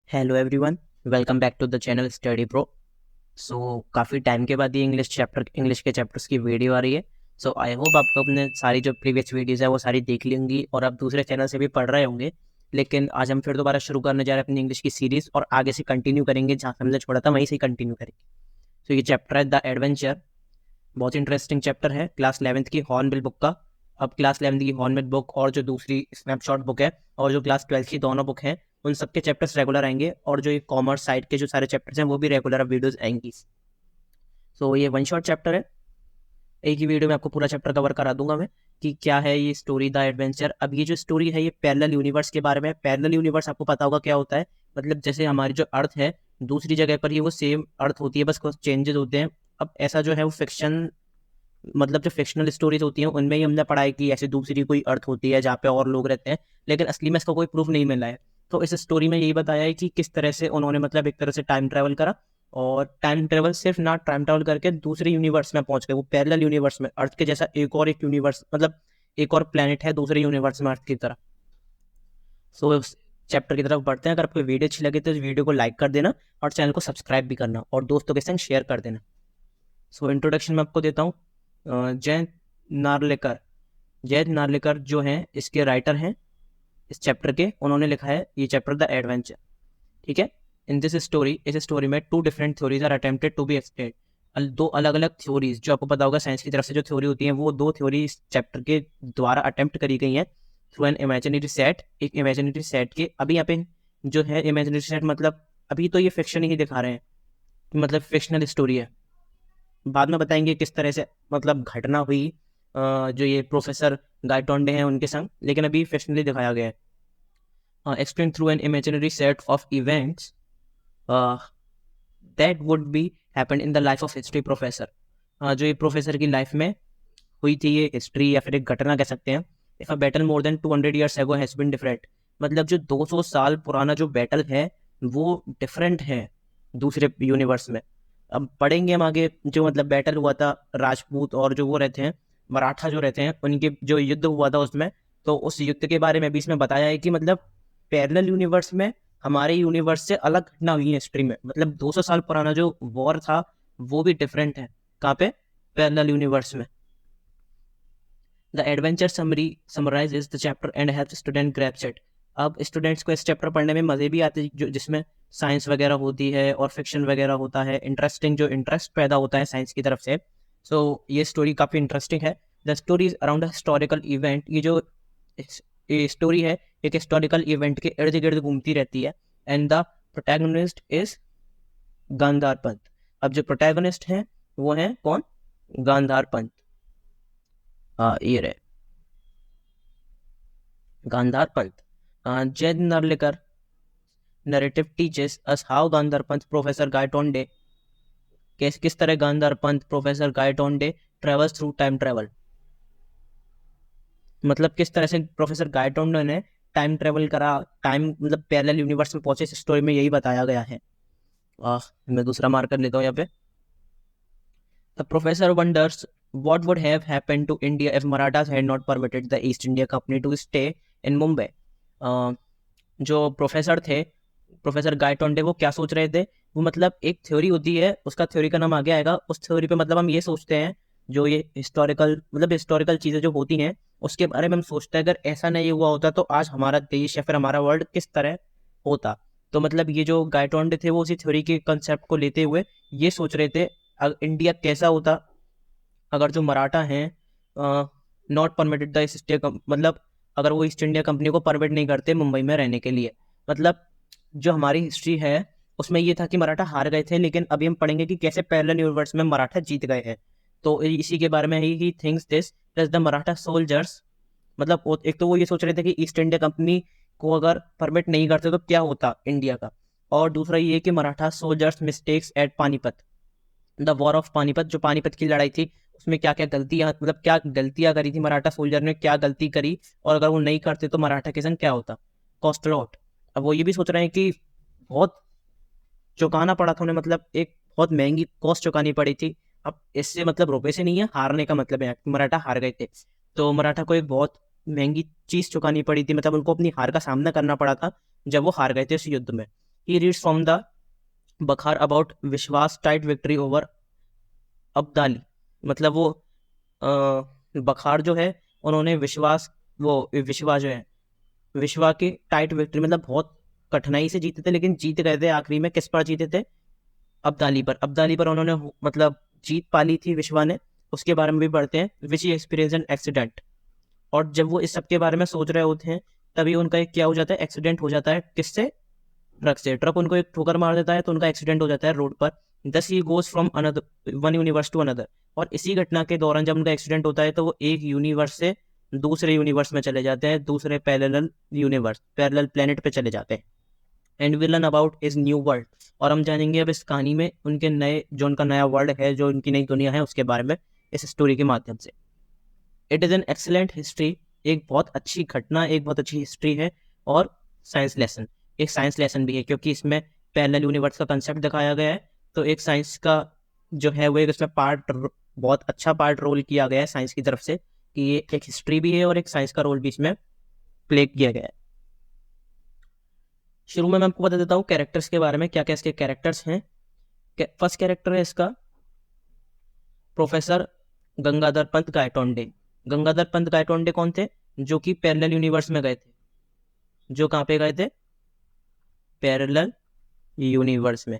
Hello everyone, welcome back to the channel study pro. काफ़ी time के बाद ये इंग्लिश के चैप्टर्स की वीडियो आ रही है। आई होप आपको अपने सारी जो प्रीवियस वीडियोज़ है वो सारी देख ली होंगी और आप दूसरे चैनल से भी पढ़ रहे होंगे। लेकिन आज हम फिर दोबारा शुरू करने जा रहे हैं अपनी इंग्लिश की सीरीज़ और आगे से कंटिन्यू करेंगे, जहाँ से हमने छोड़ा था वहीं से कंटिन्यू करेंगे। ये चैप्टर है द एडवेंचर। बहुत इंटरेस्टिंग चैप्टर है, क्लास 11th की हॉर्नबिल बुक का। अब क्लास 11th की हॉर्नबिल बुक और जो दूसरी स्नैपशॉट बुक है और जो क्लास 12th की दोनों बुक हैं, उन सबके चैप्टर्स रेगुलर आएंगे और जो ये कॉमर्स साइड के जो सारे चैप्टर्स हैं वो भी रेगुलर वीडियोस आएंगी। ये वन शॉट चैप्टर है, एक ही वीडियो में आपको पूरा चैप्टर कवर करा दूंगा मैं कि क्या है ये स्टोरी द एडवेंचर। अब ये जो स्टोरी है ये पैरेलल यूनिवर्स के बारे में। पैरेलल यूनिवर्स आपको पता होगा क्या होता है, मतलब जैसे हमारी जो अर्थ है दूसरी जगह पर ही वो सेम अर्थ होती है, बस कुछ चेंजेस होते हैं। अब ऐसा जो है वो फिक्शन, मतलब जो फिक्शनल स्टोरीज होती हैं उनमें ही हमने पढ़ा है कि ऐसी दूसरी कोई अर्थ होती है जहाँ पे और लोग रहते हैं, लेकिन असली में इसका कोई प्रूफ नहीं मिला है। तो इस स्टोरी में यही बताया है कि किस तरह से उन्होंने मतलब एक तरह से टाइम ट्रैवल करा और टाइम ट्रैवल सिर्फ ना टाइम ट्रैवल करके दूसरे यूनिवर्स में पहुंच गए, वो पैरेलल यूनिवर्स में, अर्थ के जैसा एक यूनिवर्स, मतलब एक और प्लेनेट है दूसरे यूनिवर्स में अर्थ की तरह। इस चैप्टर की तरफ बढ़ते हैं। अगर आपको वीडियो अच्छी लगे तो इस वीडियो को लाइक कर देना और चैनल को सब्सक्राइब भी करना और दोस्तों के संग शेयर कर देना। इंट्रोडक्शन में आपको देता हूँ। जयंत नार्लेकर। जयंत नार्लेकर जो हैं इसके राइटर हैं इस चैप्टर के, उन्होंने लिखा है ये चैप्टर द एडवेंचर। ठीक है। इन दिस स्टोरी, इस स्टोरी में two different theories are attempted to be explain. दो अलग अलग थ्योरीज, जो आपको पता होगा साइंस की तरफ से जो थ्योरी होती है, वो दो थ्योरी इस चैप्टर के द्वारा अटेम्प्ट करी गई हैं थ्रू एन इमेजिनरी सेट, एक इमेजिनरी सेट के। अभी यहाँ पे जो है इमेजिनरी सेट, मतलब अभी तो ये फिक्शन ही दिखा रहे हैं, मतलब फिक्शनल स्टोरी है। बाद में बताएंगे किस तरह से मतलब घटना हुई जो ये प्रोफेसर गायटोंडे हैं उनके संग, लेकिन अभी फिक्शनली दिखाया गया है। Explain through an imaginary set of events that would be happen in the life of history professor. जो ये प्रोफेसर की लाइफ में हुई थी, ये हिस्ट्री या फिर एक घटना कह सकते हैं। If a battle more than 200 years ago has been different, मतलब जो 200 साल पुराना जो बैटल है वो डिफरेंट है दूसरे यूनिवर्स में। अब पढ़ेंगे हम आगे जो मतलब बैटल हुआ था राजपूत और जो वो रहते हैं मराठा जो रहते हैं उनके जो युद्ध हुआ था उसमें, तो उस युद्ध के बारे में भी इसमें बताया है कि मतलब पैरेलल यूनिवर्स में हमारे यूनिवर्स से अलग घटना हुई है हिस्ट्री में, मतलब 200 साल पुराना जो वॉर था वो भी डिफरेंट है। कहाँ पे? पैरेलल यूनिवर्स में। The adventure summary summarizes the chapter and help student grasp it. अब स्टूडेंट्स को इस चैप्टर पढ़ने में मज़े भी आते हैं, जो जिसमें साइंस वगैरह होती है और फिक्शन वगैरह होता है, इंटरेस्टिंग जो इंटरेस्ट पैदा होता है साइंस की तरफ से। ये स्टोरी काफ़ी इंटरेस्टिंग है। The story is around historical event. ये जो स्टोरी है एक हिस्टोरिकल इवेंट के इर्द गिर्द घूमती रहती है। And the protagonist is Gandhar Pant. अब जो प्रोटैगनिस्ट हैं वो हैं कौन? गांधार पंत। ये रहे Gandhar Pant. Jayant Narlikar narrative teaches us how Gandhar Pant professor Gaitonde, किस तरह Gandhar Pant professor Gaitonde travels through time travel, मतलब किस तरह से प्रोफेसर गायटोंडे ने टाइम ट्रेवल करा, टाइम मतलब पैरेलल यूनिवर्स में पहुंचे। इस स्टोरी में यही बताया गया है। मैं दूसरा मार्कर लेता हूँ यहाँ पे। The professor wonders what would have happened to India if Marathas had not permitted the East India Company to stay in Mumbai। जो प्रोफेसर थे, प्रोफेसर गायटोंडे, वो क्या सोच रहे थे? वो मतलब एक थ्योरी होती है, उसका थ्योरी का नाम आगे आएगा। उस थ्योरी पे मतलब हम ये सोचते हैं, जो ये हिस्टोरिकल चीज़ें जो होती हैं उसके बारे में हम सोचते हैं, अगर ऐसा नहीं हुआ होता तो आज हमारा देश या फिर हमारा वर्ल्ड किस तरह होता। तो मतलब ये जो गायटोंडे थे वो उसी थ्योरी के कंसेप्ट को लेते हुए ये सोच रहे थे इंडिया कैसा होता अगर जो मराठा हैं not permitted the East India, मतलब अगर वो ईस्ट इंडिया कंपनी को परमिट नहीं करते मुंबई में रहने के लिए। मतलब जो हमारी हिस्ट्री है उसमें ये था कि मराठा हार गए थे, लेकिन अभी हम पढ़ेंगे कि कैसे पैरेलल यूनिवर्स में मराठा जीत गए हैं। तो इसी के बारे में he thinks this plus the Maratha soldiers, मतलब एक तो वो ये सोच रहे थे कि ईस्ट इंडिया कंपनी को अगर परमिट नहीं करते तो क्या होता इंडिया का, और दूसरा ये कि Maratha soldiers mistakes at Panipat, the war of Panipat, जो पानीपत की लड़ाई थी उसमें क्या क्या गलतियां, मतलब क्या गलतियां करी थी मराठा सोल्जर ने, क्या गलती करी, और अगर वो नहीं करते तो मराठा के संग क्या होता, कॉस्ट लॉट। अब वो ये भी सोच रहे हैं कि बहुत चुकाना पड़ा था उन्हें, मतलब एक बहुत महंगी कॉस्ट चुकानी पड़ी थी। अब इससे मतलब रुपए से नहीं है, हारने का मतलब है, मराठा हार गए थे तो मराठा को एक बहुत महंगी चीज चुकानी पड़ी थी, मतलब उनको अपनी हार का सामना करना पड़ा था जब वो हार गए थे इस युद्ध में। ही रीड्स फ्रॉम द बखार अबाउट विश्वास टाइट विक्ट्री ओवर अब्दाली। मतलब वो बखार जो है उन्होंने विश्वा जो है विश्वा की टाइट विक्ट्री, मतलब बहुत कठिनाई से जीते थे, लेकिन जीत गए थे आखिरी में। किस पर जीते थे? अब्दाली पर उन्होंने मतलब जीत पाली थी विश्वा ने। उसके बारे में भी पढ़ते हैं, विच एक्सपीरियंस एन एक्सीडेंट। और जब वो इस सब के बारे में सोच रहे होते हैं तभी उनका एक क्या हो जाता है, एक्सीडेंट हो जाता है। किससे? ट्रक से। ट्रक उनको एक ठोकर मार देता है तो उनका एक्सीडेंट हो जाता है रोड पर। Thus he goes from another one universe to another. और इसी घटना के दौरान जब उनका एक्सीडेंट होता है तो वो एक यूनिवर्स से दूसरे यूनिवर्स में चले जाते हैं, दूसरे पैरेलल प्लेनेट पे चले जाते हैं। And we learn about his new world. और हम जानेंगे अब इस कहानी में उनके नए, जो उनका नया वर्ल्ड है, जो उनकी नई दुनिया है, उसके बारे में इस स्टोरी के माध्यम से। It is an excellent history. एक बहुत अच्छी घटना, एक बहुत अच्छी हिस्ट्री है। और साइंस लेसन, एक साइंस लेसन भी है, क्योंकि इसमें पैरेलल यूनिवर्स का कंसेप्ट दिखाया गया है। तो एक साइंस का जो है वो एक इसमें बहुत अच्छा पार्ट रोल किया गया है साइंस की तरफ से, कि ये एक हिस्ट्री भी है और एक साइंस का रोल भी इसमें प्ले किया गया है। शुरू में मैं आपको बता देता हूँ कैरेक्टर्स के बारे में, क्या क्या इसके कैरेक्टर्स हैं। फर्स्ट कैरेक्टर है इसका प्रोफेसर गंगाधर पंत गायटोंडे। गंगाधर पंत गायटोंडे कौन थे? जो कि पैरेलल यूनिवर्स में गए थे। जो कहाँ पे गए थे? पैरेलल यूनिवर्स में।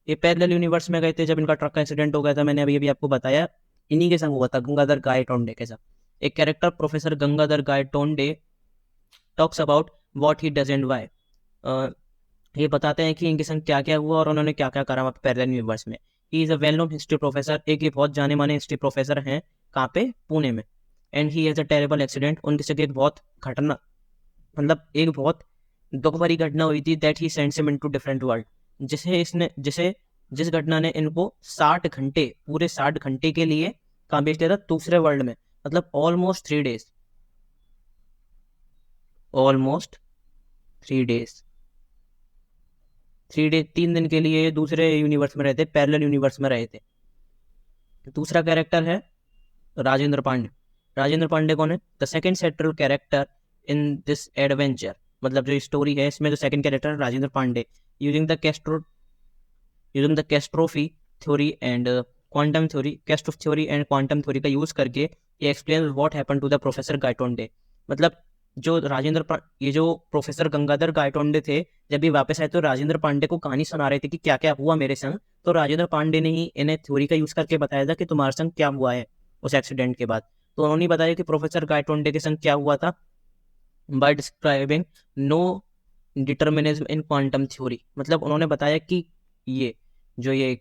ये पैरेलल यूनिवर्स में गए थे जब इनका ट्रक का एक्सीडेंट हो गया था। मैंने अभी अभी आपको बताया, इन्हीं के संग हुआ था, गंगाधर गायटोंडे के साथ। एक character professor Gangadhar Gaitonde talks about what he does and why. ये बताते हैं कि इनके संग क्या क्या हुआ और उन्होंने क्या क्या करा वहाँ पे पैरेलल यूनिवर्स में। He is a well known history professor. एक ये बहुत जाने माने हिस्ट्री प्रोफेसर हैं। कहाँ पे? पुणे में। And he has a terrible accident. उनके संग एक बहुत घटना, मतलब एक बहुत दुख भरी घटना हुई थी। That he sends him into different world. जिस घटना ने इनको 60 घंटे, पूरे 60 घंटे के लिए कहाँ भेज दिया था? दूसरे वर्ल्ड में। मतलब almost 3 days, almost 3 days, 3 day, 3 दिन के लिए दूसरे यूनिवर्स में रहते, पैरेलल यूनिवर्स में रहे थे। दूसरा कैरेक्टर है राजेंद्र पांडे। राजेंद्र पांडे कौन है? The second central character in this adventure. मतलब जो स्टोरी है इसमें जो सेकंड कैरेक्टर है Rajendra Pandey. Using the catastrophe theory and quantum theory, catastrophe theory and quantum theory का यूज करके ये explain what happened to the professor Gaitonde. मतलब जो ये जो प्रोफेसर गंगाधर गायटोंडे थे, जब ये वापस आए तो राजेंद्र पांडे को कहानी सुना रहे थे कि क्या क्या हुआ मेरे संग। तो राजेंद्र पांडे ने ही इन्हें थ्योरी का यूज करके बताया था कि तुम्हारे संग क्या हुआ है उस एक्सीडेंट के बाद। तो उन्होंने बताया कि प्रोफेसर गायटोंडे के संग क्या हुआ था, by describing no determinism in quantum theory. मतलब उन्होंने बताया कि ये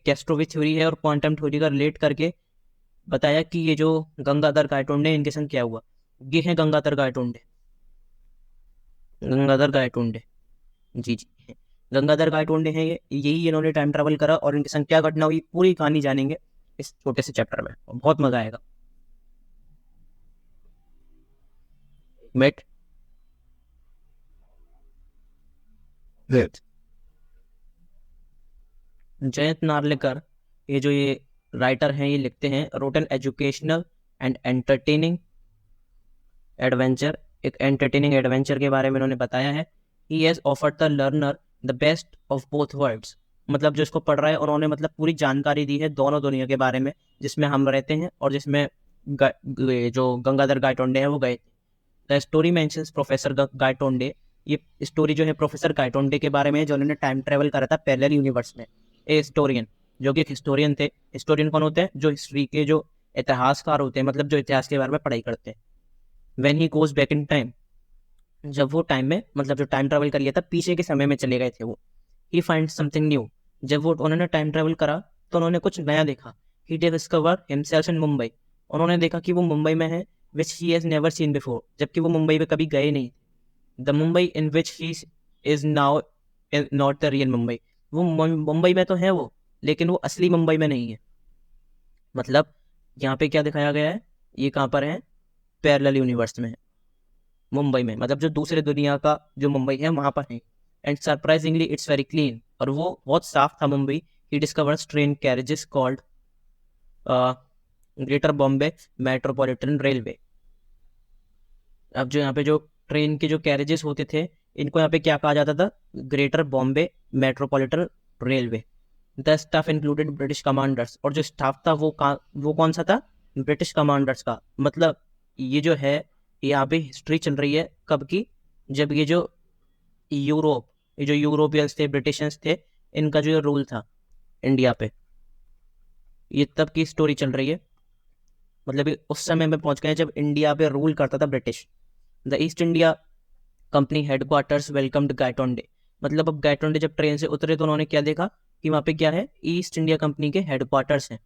कैस्ट्रोवी थ्योरी है और क्वांटम थ्योरी का रिलेट करके बताया कि ये जो गंगाधर गायटोंडे इनके संग क्या हुआ। ये है गंगाधर गायटोंडे, गंगाधर गायटोंडे, जी जी, गंगाधर गायटोंडे हैं ये। यही इन्होंने टाइम ट्रैवल करा और इनके संग क्या घटना हुई, पूरी कहानी जानेंगे इस छोटे से चैप्टर में। बहुत मजा आएगा। मेट जयंत नार्लिकर, ये राइटर हैं, ये लिखते हैं wrote an educational and entertaining adventure. एक एंटरटेनिंग एडवेंचर के बारे में उन्होंने बताया है। He has offered the learner the best of both worlds. मतलब जो इसको पढ़ रहा है उन्होंने मतलब पूरी जानकारी दी है दोनों दुनिया के बारे में, जिसमें हम रहते हैं और जिसमें जो गंगाधर गायटोंडे हैं वो गए थे। The story mentions professor Gaitonde. ये स्टोरी जो है प्रोफेसर गायटोंडे के बारे में है, जो उन्होंने टाइम ट्रेवल करा था पैरेलल यूनिवर्स में। ए हिस्टोरियन, जो कि एक हिस्टोरियन थे। हिस्टोरियन कौन होते हैं? जो हिस्ट्री के जो इतिहासकार होते हैं, मतलब जो इतिहास के बारे में पढ़ाई करते हैं। When he goes back in time, जब वो टाइम में, मतलब जो टाइम ट्रेवल कर लिया था, पीछे के समय में चले गए थे वो। ही फाइंड समथिंग न्यू। जब वो उन्होंने टाइम ट्रेवल करा तो उन्होंने कुछ नया देखा। He discover himself in Mumbai. उन्होंने देखा कि वो मुंबई में है, which he has never seen before, जबकि वो मुंबई में कभी गए नहीं। The Mumbai in which he is now not the real Mumbai. वो मुंबई में तो है वो, लेकिन वो असली मुंबई में नहीं है। मतलब यहाँ पे क्या दिखाया गया है, ये कहाँ पर है? पैरेलल यूनिवर्स में है, मुंबई में। मतलब जो दूसरे दुनिया का जो मुंबई है वहाँ पर है। And surprisingly it's very clean. और वो बहुत साफ था Mumbai. He discovers train carriages called greater Bombay metropolitan railway. अब जो यहाँ पे जो ट्रेन के जो कैरेजेस होते थे, इनको यहाँ पे क्या कहा जाता था, greater Bombay metropolitan railway. The staff included British commanders, और जो स्टाफ था वो कौन सा था, ब्रिटिश कमांडर्स का। मतलब ये जो है यहाँ पे हिस्ट्री चल रही है कब की, जब ये जो यूरोपियंस थे, ब्रिटिशर्स थे, इनका जो रूल था इंडिया पे, ये तब की स्टोरी चल रही है। मतलब उस समय में पहुंच गए जब इंडिया पे रूल करता था British. The East India company headquarters welcomed Gaitonde. मतलब अब गायटोंडे जब ट्रेन से उतरे तो उन्होंने क्या देखा कि वहाँ पे क्या है, ईस्ट इंडिया कंपनी के हेडक्वार्टर्स हैं।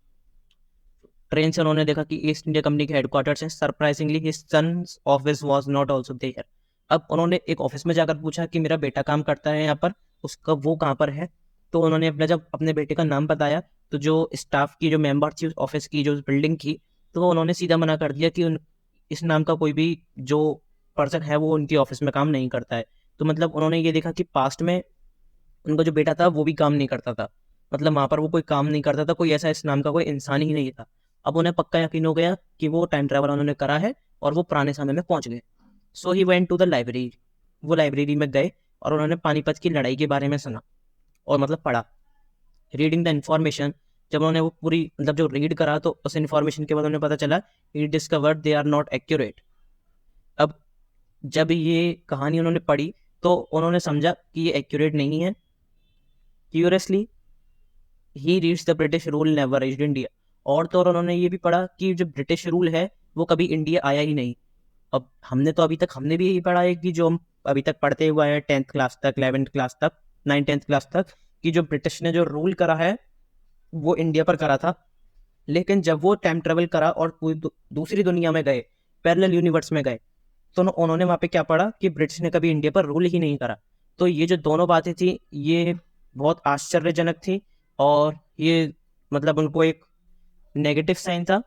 ट्रेन से उन्होंने देखा कि ईस्ट इंडिया कंपनी के हेडक्वार्टर्स हैं। Surprisingly his sons office was not also there. अब उन्होंने एक ऑफिस में जाकर पूछा कि मेरा बेटा काम करता है यहाँ पर, उसका वो कहाँ पर है। तो उन्होंने जब अपने बेटे का नाम बताया तो जो स्टाफ की जो मेंबर थी उस ऑफिस की जो बिल्डिंग की, तो उन्होंने सीधा मना कर दिया कि इस नाम का कोई भी जो पर्सन है वो उनकी ऑफिस में काम नहीं करता है। तो मतलब उन्होंने ये देखा कि पास्ट में उनका जो बेटा था वो भी काम नहीं करता था, मतलब वहां पर वो कोई काम नहीं करता था, कोई ऐसा इस नाम का कोई इंसान ही नहीं था। अब उन्हें पक्का यकीन हो गया कि वो टाइम ट्रैवल उन्होंने करा है और वो पुराने समय में पहुंच गए। So he went to the library. वो लाइब्रेरी में गए और उन्होंने पानीपत की लड़ाई के बारे में सुना और मतलब पढ़ा। रीडिंग द इन्फॉर्मेशन, जब उन्होंने वो पूरी मतलब जो रीड करा तो उस इन्फॉर्मेशन के बाद उन्हें पता चला he discovered they are not accurate. अब जब ये कहानी उन्होंने पढ़ी तो उन्होंने समझा कि ये एक्यूरेट नहीं है। Curiously he reads the British rule never reached India. और तो और उन्होंने ये भी पढ़ा कि जो ब्रिटिश रूल है वो कभी इंडिया आया ही नहीं। अब हमने भी यही पढ़ा है कि जो हम अभी तक पढ़ते हुए हैं 10th क्लास तक, 11th क्लास तक, 9th 10th क्लास तक, कि जो ब्रिटिश ने जो रूल करा है वो इंडिया पर करा था। लेकिन जब वो टाइम ट्रेवल करा और पूरी दूसरी दुनिया में गए, पैरेलल यूनिवर्स में गए, तो उन्होंने वहां पे क्या पढ़ा कि ब्रिटिश ने कभी इंडिया पर रूल ही नहीं करा। तो ये जो दोनों बातें थी ये बहुत आश्चर्यजनक थी, और ये मतलब उनको एक नेगेटिव साइन था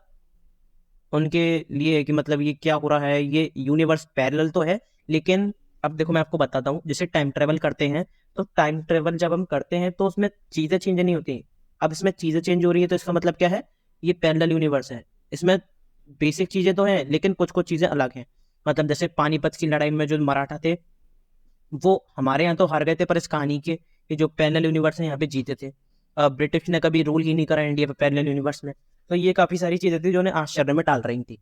उनके लिए कि मतलब ये क्या हो रहा है, ये यूनिवर्स पैरेलल तो है लेकिन अब देखो मैं आपको बताता हूँ, जैसे टाइम ट्रेवल करते हैं तो टाइम ट्रेवल जब हम करते हैं तो उसमें चीजें चेंज नहीं होती। अब इसमें चीजें चेंज हो रही है तो इसका मतलब क्या है, ये पैरेलल यूनिवर्स है। इसमें बेसिक चीजें तो हैं लेकिन कुछ कुछ चीजें अलग हैं। मतलब जैसे पानीपत की लड़ाई में जो मराठा थे वो हमारे यहाँ तो हार गए थे, पर इस कहानी के कि जो पैरेलल यूनिवर्स है यहाँ पे जीते थे। ब्रिटिश ने कभी रूल ही नहीं करा इंडिया पे पैरेलल यूनिवर्स में। तो ये काफी सारी चीजें थी जो उन्हें आश्चर्य में डाल रही थी।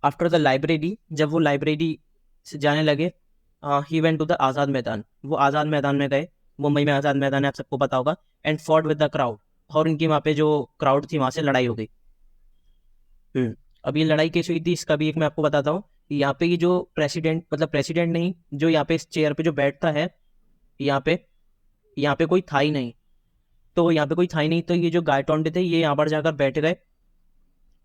आफ्टर द लाइब्रेरी, जब वो लाइब्रेरी से जाने लगे, ही वेंट टू द आज़ाद मैदान। वो आज़ाद मैदान में गए, मुंबई में आज़ाद मैदान है आप सबको पता होगा। And fought with the crowd, और इनकी वहाँ पे जो क्राउड थी वहाँ से लड़ाई हो गई। अब ये लड़ाई कैसे हुई थी इसका भी एक मैं आपको बताता हूँ। यहाँ पे ये जो प्रेसिडेंट, मतलब प्रेसिडेंट नहीं, जो यहाँ पे इस चेयर पे जो बैठता है, यहाँ पे कोई था ही नहीं। तो यहाँ पे कोई था ही नहीं तो ये जो गायटोंडे थे ये यहाँ पर जाकर बैठ गए,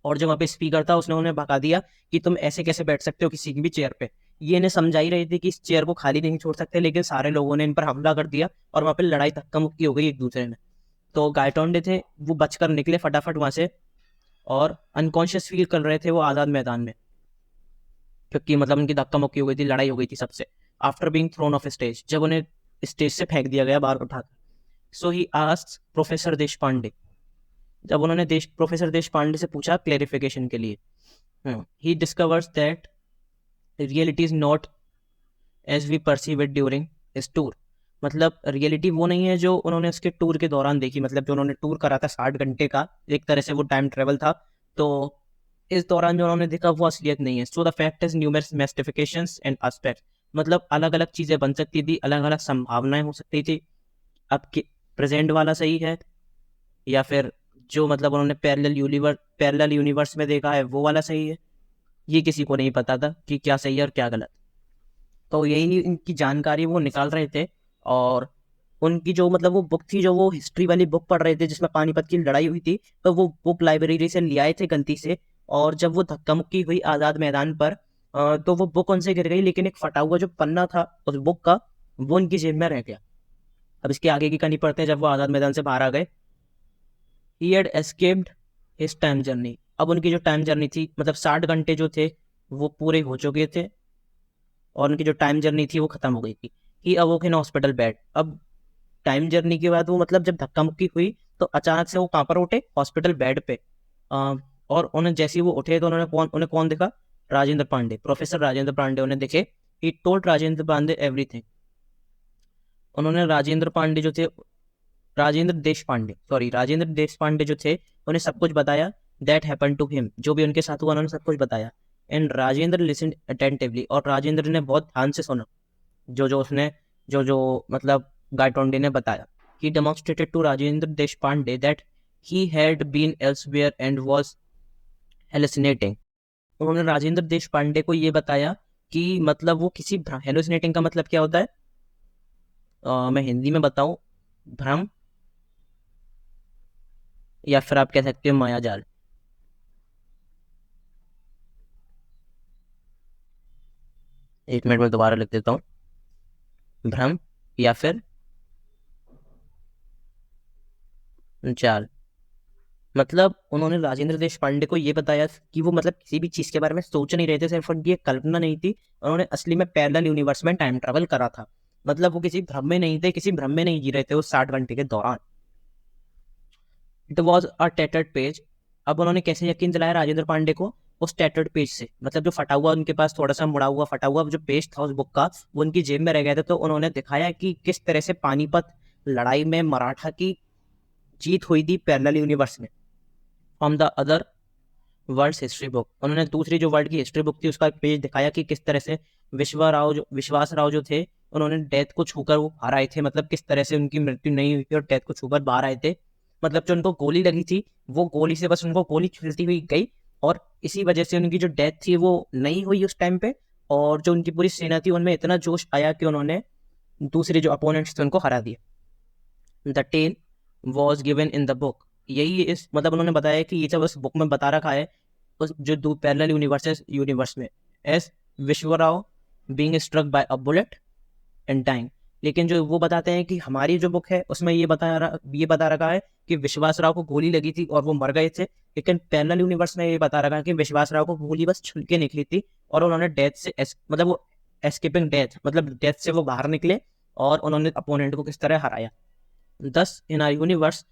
और जो वहाँ पे स्पीकर था उसने उन्हें भगा दिया कि तुम ऐसे कैसे बैठ सकते हो किसी की भी चेयर पे। ये इन्हें समझा ही रहे थे कि इस चेयर को खाली नहीं छोड़ सकते, लेकिन सारे लोगों ने इन पर हमला कर दिया और वहाँ पे लड़ाई धक्का मुक्की हो गई एक दूसरे में। तो गायटोंडे थे वो बचकर निकले फटाफट वहां से, और अनकॉन्शियस फील कर रहे थे वो आज़ाद मैदान में, क्योंकि मतलब उनकी धक्का मुक्की हो गई थी, लड़ाई हो गई थी सबसे। After being thrown off stage, जब उन्हें स्टेज से फेंक दिया गया बाहर उठाकर। सो ही आस्क्ड प्रोफेसर देश पांडे, जब उन्होंने प्रोफेसर देश पांडे से पूछा क्लेरिफिकेशन के लिए, he discovers that reality is not as we perceive it during his tour. मतलब रियलिटी वो नहीं है जो उन्होंने उसके टूर के दौरान देखी, मतलब जो उन्होंने टूर करा था 60 घंटे का, एक तरह से वो टाइम ट्रेवल था। तो इस दौरान जो उन्होंने देखा वो असलियत नहीं है। So the fact is numerous mystifications and aspect, मतलब अलग अलग चीजें बन सकती थी, अलग अलग संभावनाएं हो सकती थी। अब प्रेजेंट वाला सही है या फिर जो मतलब उन्होंने पैरेलल यूनिवर्स में देखा है वो वाला सही है, ये किसी को नहीं पता था कि क्या सही है और क्या गलत। तो यही इनकी जानकारी वो निकाल रहे थे, और उनकी जो मतलब वो बुक थी, जो वो हिस्ट्री वाली बुक पढ़ रहे थे जिसमें पानीपत की लड़ाई हुई थी, तो वो बुक लाइब्रेरी से ले आए थे गलती से, और जब वो धक्का मुक्की हुई आज़ाद मैदान पर, तो वो बुक उनसे गिर गई, लेकिन एक फटा हुआ जो पन्ना था उस बुक का वो उनकी जेब में रह गया। अब इसके आगे की कहानी पढ़ते हैं। जब वो आज़ाद मैदान से बाहर आ गए, he had escaped his time journey. अब उनकी जो टाइम जर्नी थी, मतलब 60 घंटे जो थे वो पूरे हो चुके थे, और उनकी जो टाइम जर्नी थी वो खत्म हो गई थी। ही अवोक इन हॉस्पिटल बेड। अब टाइम जर्नी के बाद वो मतलब जब धक्का मुक्की हुई तो अचानक से वो कहाँ पर उठे, हॉस्पिटल बेड पे। और उन्हें जैसे ही वो उठे तो उन्हें कौन दिखा, राजेंद्र पांडे, प्रोफेसर राजेंद्र पांडे उन्हें दिखे he told Rajendra Pandey everything. उन्होंने राजेंद्र पांडे जो थे, राजेंद्र देश पांडे जो थे, उन्हें सब कुछ बताया। दैट हैपन टू हिम, जो भी उनके साथ हुआ उन्होंने सब कुछ बताया। एंड राजेंद्र लिसनड अटेंटिवली, और राजेंद्र ने बहुत ध्यान से सुना जो जो उसने जो मतलब गायटोंडे ने बताया। ही demonstrated to Rajendra Desh Pandey that he had been elsewhere and was hallucinating. उन्होंने राजेंद्र देश पांडे को ये बताया कि मतलब वो किसी हेलुसिनेटिंग का मतलब क्या होता है, मैं हिंदी में बताऊं, भ्रम, या फिर आप कह सकते हो मायाजाल। एक मिनट में दोबारा लिख देता हूँ, भ्रम या फिर जाल। मतलब उन्होंने राजेंद्र देश पांडे को ये बताया कि वो मतलब किसी भी चीज के बारे में सोच नहीं रहे थे, सिर्फ उनकी एक कल्पना नहीं थी, उन्होंने असली में पैरेलल यूनिवर्स में टाइम ट्रेवल करा था। मतलब वो किसी भ्रम में नहीं थे, किसी भ्रम में नहीं जी रहे थे उस 60 घंटे के दौरान। It was a tattered page. अब उन्होंने कैसे यकीन दिलाया राजेंद्र पांडे को, उस टेटर्ड पेज से, मतलब जो फटा हुआ उनके पास थोड़ा सा मुड़ा हुआ फटा हुआ जो पेज था उस बुक का, वो उनकी जेब में रह गया था। तो उन्होंने दिखाया कि किस तरह से पानीपत लड़ाई में मराठा की जीत हुई थी पैरेलल यूनिवर्स में, from the other world history book. उन्होंने दूसरी जो वर्ल्ड की हिस्ट्री बुक थी उसका पेज दिखाया कि किस तरह से विश्वास राव जो थे, उन्होंने डेथ को छूकर वो बाहर आए थे। मतलब किस तरह से उनकी मृत्यु नहीं हुई थी और डेथ को छूकर बाहर आए थे। मतलब जो उनको गोली लगी थी, वो गोली से बस उनको गोली खिलती हुई गई, और इसी वजह से उनकी जो डेथ थी वो नहीं हुई उस टाइम पे। और जो उनकी पूरी सेना थी उनमें इतना जोश आया कि उन्होंने दूसरे जो अपोनेंट्स थे उनको हरा दिया। The tale was given in the book. यही इस मतलब उन्होंने बताया कि ये सब उस बुक में बता रखा है, उस जो दो पैरेलल यूनिवर्स में, as Vishwarao being struck by a bullet and dying. लेकिन जो वो बताते हैं कि हमारी जो बुक है उसमें ये बता रखा है कि विश्वास राव को गोली लगी थी और वो मर गए थे। लेकिन पैरेलल यूनिवर्स में ये बता रखा है कि विश्वास राव को गोली बस छुलके निकली थी और उन्होंने डेथ से मतलब वो एस्केपिंग डेथ, मतलब डेथ से वो बाहर निकले और उन्होंने अपोनेंट को किस तरह हराया। दस इन आर यूनिवर्स,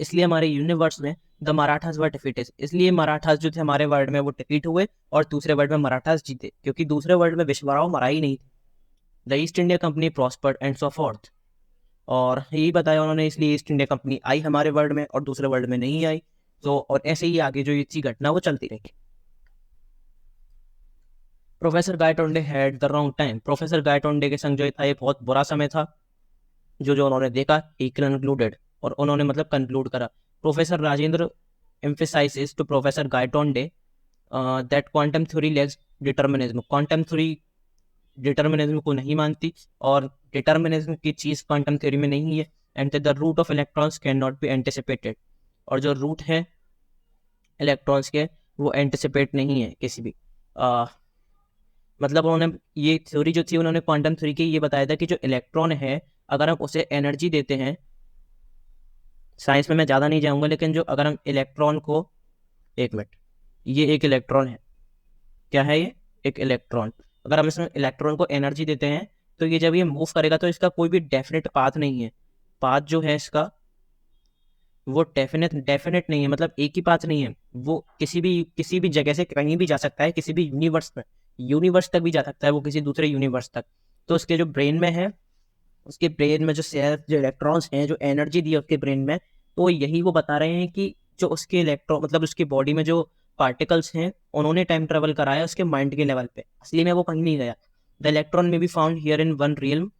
इसलिए हमारे यूनिवर्स में द मराठास वर डिफीटेड, इसलिए मराठास जो थे हमारे वर्ल्ड में वो डिफीट हुए और दूसरे वर्ल्ड में मराठास जीते, क्योंकि दूसरे वर्ल्ड में विश्वराव मरा ही नहीं थे। The East India company prospered and so fourth. और यही बताया उन्होंने, इसलिए ईस्ट इंडिया कंपनी आई हमारे वर्ल्ड में और दूसरे वर्ल्ड में नहीं आई। तो और ऐसे ही आगे जो ये घटना वो चलती रही। Professor Gaitonde had the wrong time. Professor Gaitonde के संग जो था ये बहुत बुरा समय था। जो जो उन्होंने देखा ही कंक्लूडेड, और उन्होंने मतलब कंक्लूड करा। Professor Rajendra emphasizes to Professor Gaitonde that quantum theory lacks determinism। Quantum theory determinism को नहीं मानती और डिटर्मिनिज्म की चीज क्वांटम थ्योरी में नहीं है। And the route of electrons can not be anticipated, और जो रूट है इलेक्ट्रॉन्स के वो एंटिसिपेट नहीं है किसी भी मतलब उन्होंने ये थ्योरी जो थी उन्होंने क्वांटम थ्योरी की ये बताया था कि जो इलेक्ट्रॉन है अगर हम उसे एनर्जी देते हैं, साइंस में मैं ज़्यादा नहीं जाऊंगा, लेकिन जो अगर हम इलेक्ट्रॉन को, एक मिनट, ये एक इलेक्ट्रॉन है, क्या है ये, एक इलेक्ट्रॉन। अगर हम इसमें इलेक्ट्रॉन को एनर्जी देते हैं तो ये जब ये मूव करेगा तो इसका कोई भी डेफिनेट पाथ नहीं है। पाथ जो है इसका वो डेफिनेट नहीं है, मतलब एक ही पाथ नहीं है। वो किसी भी जगह से कहीं भी जा सकता है, किसी भी यूनिवर्स तक भी जा सकता है, वो किसी दूसरे यूनिवर्स तक। तो उसके जो ब्रेन में है, उसके ब्रेन में जो सेल्स जो इलेक्ट्रॉन्स हैं, जो एनर्जी दी है उसके ब्रेन में, तो यही वो बता रहे हैं कि जो उसके इलेक्ट्रॉन मतलब उसकी बॉडी में जो पार्टिकल्स हैं उन्होंने टाइम ट्रेवल कराया उसके माइंड के लेवल पे, असली में वो कहीं नहीं गया। द इलेक्ट्रॉन में be found here in one realm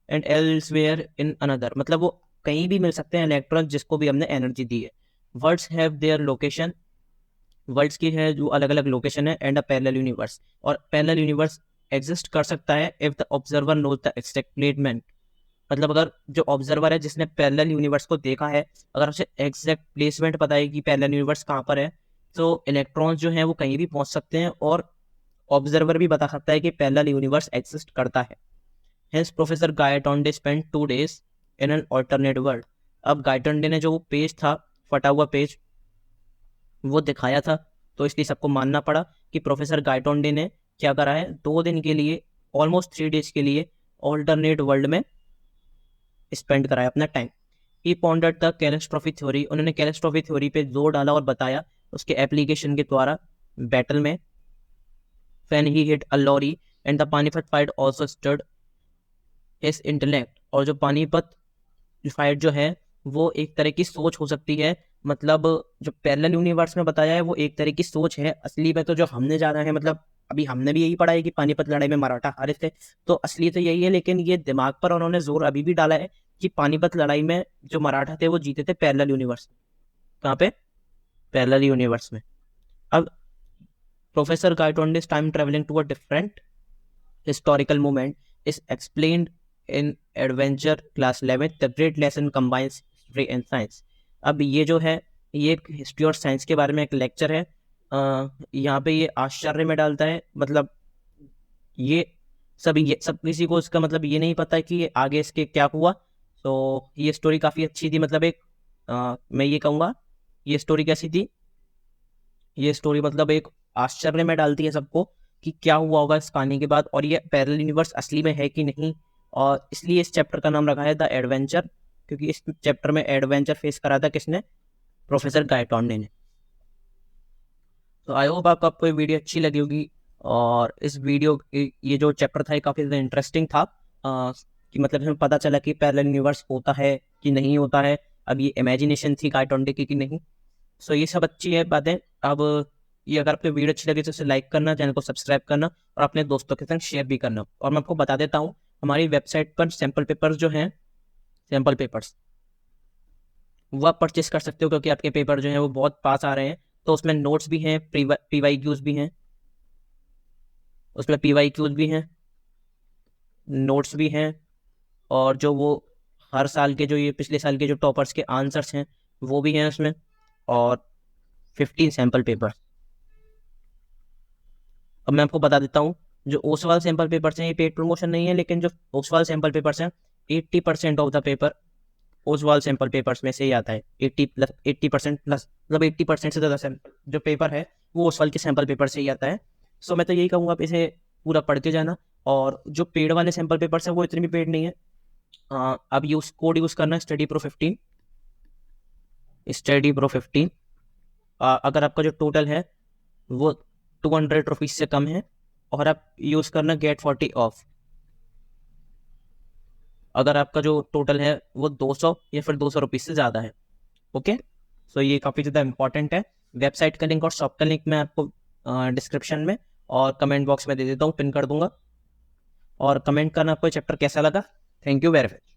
and elsewhere in another, मतलब वो कहीं भी मिल सकते हैं इलेक्ट्रॉन जिसको भी हमने एनर्जी दी है। Words have their location, words की है जो अलग अलग लोकेशन है। एंड अ पैरेलल यूनिवर्स, और पैरेलल यूनिवर्स एग्जिस्ट कर सकता है if the observer knows the exact placement, मतलब अगर जो ऑब्जर्वर है जिसने पैरेलल यूनिवर्स को देखा है, अगर उसे एग्जैक्ट प्लेसमेंट पता है कि पैरेलल यूनिवर्स कहाँ पर है, तो इलेक्ट्रॉन्स जो हैं वो कहीं भी पहुंच सकते हैं और ऑब्जर्वर भी बता सकता है कि पैरेलल यूनिवर्स एग्जिस्ट करता है। Hence professor Gaitonde spend 2 days in an alternate world. अब गायटोंडे ने जो वो पेज था, फटा हुआ पेज, वो दिखाया था, तो इसलिए सबको मानना पड़ा कि प्रोफेसर गायटोंडे ने क्या करा है, 2 दिन के लिए, ऑलमोस्ट 3 days के लिए ऑल्टरनेट वर्ल्ड में स्पेंड कराया अपना time. He pondered the catastrophe theory, उन्होंने कैलिस्ट्रॉफी थ्योरी पे जोर डाला और बताया उसके एप्लीकेशन के द्वारा बैटल में। When he hit a lorry, and the Panipat fight also stirred his intellect. और जो पानीपत फाइट जो है वो एक तरह की सोच हो सकती है, मतलब जो पैरेलल यूनिवर्स में बताया है वो एक तरह की सोच है। असली में तो जो हमने जाना है, मतलब अभी हमने भी यही पढ़ा है कि पानीपत लड़ाई में मराठा हारे थे, तो असली तो यही है, लेकिन ये दिमाग पर उन्होंने जोर अभी भी डाला है कि पानीपत लड़ाई में जो मराठा थे वो जीते थे पैरेलल यूनिवर्स में। कहाँ पे? पैरेलल यूनिवर्स में। अब professor Gaitonde's time travelling to a different historical moment is explained in adventure class 11 the great lesson combines history and science। अब ये जो है ये हिस्ट्री और साइंस के बारे में एक लेक्चर है। यहाँ पे ये आश्चर्य में डालता है, मतलब ये सब किसी को इसका मतलब ये नहीं पता कि आगे इसके क्या हुआ। तो ये स्टोरी काफ़ी अच्छी थी, मतलब एक मैं ये कहूँगा ये स्टोरी कैसी थी, ये स्टोरी मतलब एक आश्चर्य में डालती है सबको कि क्या हुआ होगा इस कहानी के बाद, और ये पैरेलल यूनिवर्स असली में है कि नहीं। और इसलिए इस चैप्टर का नाम रखा है द एडवेंचर, क्योंकि इस चैप्टर में एडवेंचर फेस करा था किसने? प्रोफेसर गाइटोंडे ने। तो आई होप आपको ये वीडियो अच्छी लगी होगी, और इस वीडियो ये जो चैप्टर था ये काफ़ी ज़्यादा इंटरेस्टिंग था। कि मतलब हमें पता चला कि पैरेलल यूनिवर्स होता है कि नहीं होता है। अब ये इमेजिनेशन थी गाइटोंडे की कि नहीं। सो ये सब अच्छी है बातें। अब ये अगर आपको वीडियो अच्छी लगी तो इसे लाइक करना, चैनल को सब्सक्राइब करना और अपने दोस्तों के साथ शेयर भी करना। और मैं आपको बता देता हूँ हमारी वेबसाइट पर सैम्पल पेपर्स जो हैं, सैम्पल पेपर्स वो आप परचेस कर सकते हो, क्योंकि आपके पेपर जो हैं वो बहुत पास आ रहे हैं। तो उसमें नोट्स भी हैं, PYQs भी हैं, उसमें PYQs भी हैं, नोट्स भी हैं, और जो वो हर साल के जो ये पिछले साल के जो टॉपर्स के आंसर्स हैं वो भी हैं उसमें, और 15 सैम्पल पेपर। अब मैं आपको बता देता हूँ जो ओसवाल सैंपल पेपर्स हैं ये पेड प्रमोशन नहीं है, लेकिन जो ओसवाल सैंपल पेपर्स हैं 80% of the paper Oswal sample papers में से ही आता है। 80% प्लस, मतलब 80% से ज़्यादा सैंपल जो पेपर है वो ओसवाल के सैंपल पेपर से ही आता है। सो मैं तो यही कहूँगा आप इसे पूरा पढ़ के जाना। और जो पेड वाले सैंपल पेपर्स हैं वो इतने भी पेड नहीं है। अब यूज कोड यूज़ करना है स्टडी प्रो 15, स्टडी प्रो 15। अगर आपका जो टोटल है वो 200 रुपीज़ से कम है, और आप यूज़ करना गेट 40 ऑफ। अगर आपका जो टोटल है वो 200 या फिर 200 रुपीज़ से ज़्यादा है। ओके, सो ये काफ़ी ज़्यादा इंपॉर्टेंट है। वेबसाइट का लिंक और शॉप का लिंक मैं आपको डिस्क्रिप्शन में और कमेंट बॉक्स में दे देता हूँ, पिन कर दूंगा। और कमेंट करना आपको चैप्टर कैसा लगा। Thank you very much.